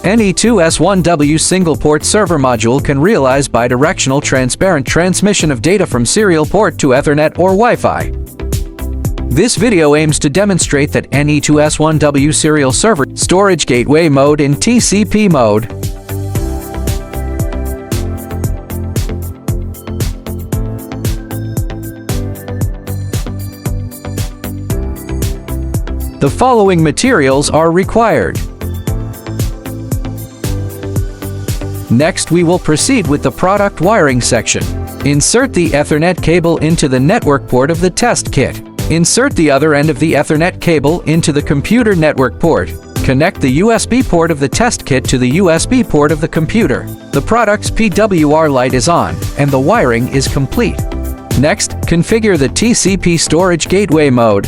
NE2-S1W single-port server module can realize bidirectional transparent transmission of data from serial port to Ethernet or Wi-Fi. This video aims to demonstrate that NE2-S1W serial server storage gateway mode in TCP mode. The following materials are required. Next, we will proceed with the product wiring section. Insert the Ethernet cable into the network port of the test kit. Insert the other end of the Ethernet cable into the computer network port. Connect the USB port of the test kit to the USB port of the computer. The product's PWR light is on, and the wiring is complete. Next, configure the TCP storage gateway mode.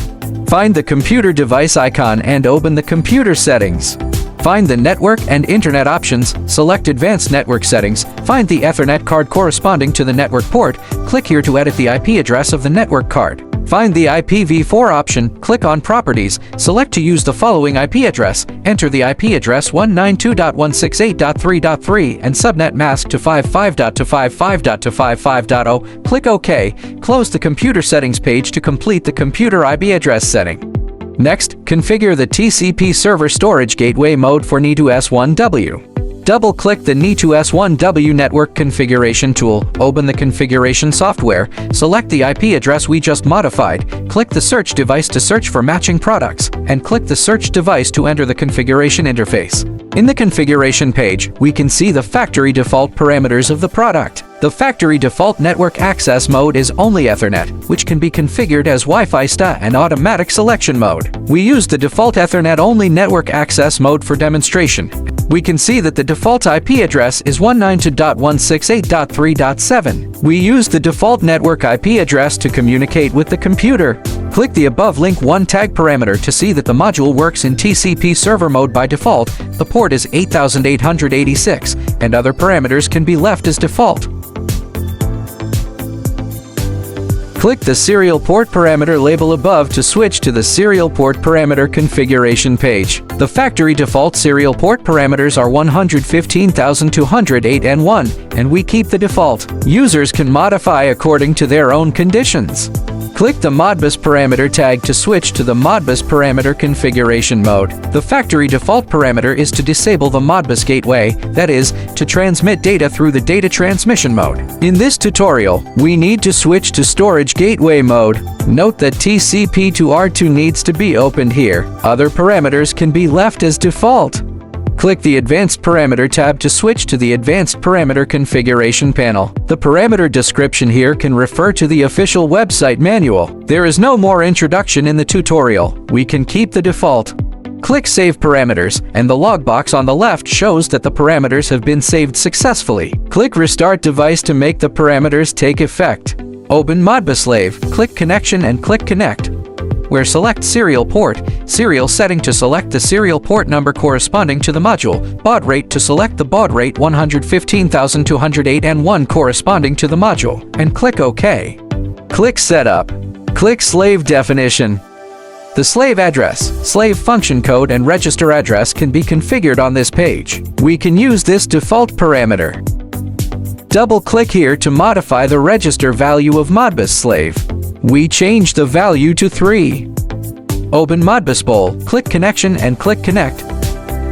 Find the computer device icon and open the computer settings. Find the network and internet options, select advanced network settings, find the Ethernet card corresponding to the network port, click here to edit the IP address of the network card. Find the IPv4 option, click on Properties, select to use the following IP address, enter the IP address 192.168.3.3 and subnet mask to 55.255.255.0, click OK, close the computer settings page to complete the computer IP address setting. Next, configure the TCP server storage gateway mode for NE2-S1W. Double-click the NE2-S1W network configuration tool, open the configuration software, select the IP address we just modified, click the search device to search for matching products, and click the search device to enter the configuration interface. In the configuration page, we can see the factory default parameters of the product. The factory default network access mode is only Ethernet, which can be configured as Wi-Fi STA and automatic selection mode. We use the default Ethernet-only network access mode for demonstration. We can see that the default IP address is 192.168.3.7. We use the default network IP address to communicate with the computer. Click the above link 1 tag parameter to see that the module works in TCP server mode by default. The port is 8886, and other parameters can be left as default. Click the serial port parameter label above to switch to the serial port parameter configuration page. The factory default serial port parameters are 115,208 and 1, and we keep the default. Users can modify according to their own conditions. Click the Modbus parameter tag to switch to the Modbus parameter configuration mode. The factory default parameter is to disable the Modbus gateway, that is, to transmit data through the data transmission mode. In this tutorial, we need to switch to storage gateway mode. Note that TCP to R2 needs to be opened here. Other parameters can be left as default. Click the Advanced Parameter tab to switch to the Advanced Parameter Configuration panel. The parameter description here can refer to the official website manual. There is no more introduction in the tutorial. We can keep the default. Click Save Parameters, and the log box on the left shows that the parameters have been saved successfully. Click Restart Device to make the parameters take effect. Open Modbus Slave, click Connection and click Connect, where select serial port, serial setting to select the serial port number corresponding to the module, baud rate to select the baud rate 115,208 and 1 corresponding to the module, and click OK. Click Setup. Click Slave Definition. The slave address, slave function code, and register address can be configured on this page. We can use this default parameter. Double-click here to modify the register value of Modbus slave. We change the value to 3. Open Modbus Bowl, click Connection and click Connect.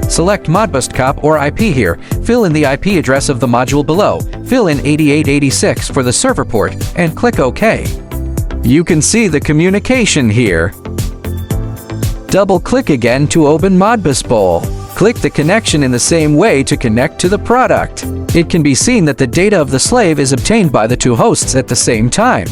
Select Modbus COP or IP here, fill in the IP address of the module below, fill in 8886 for the server port, and click OK. You can see the communication here. Double-click again to open Modbus Bowl. Click the connection in the same way to connect to the product. It can be seen that the data of the slave is obtained by the two hosts at the same time.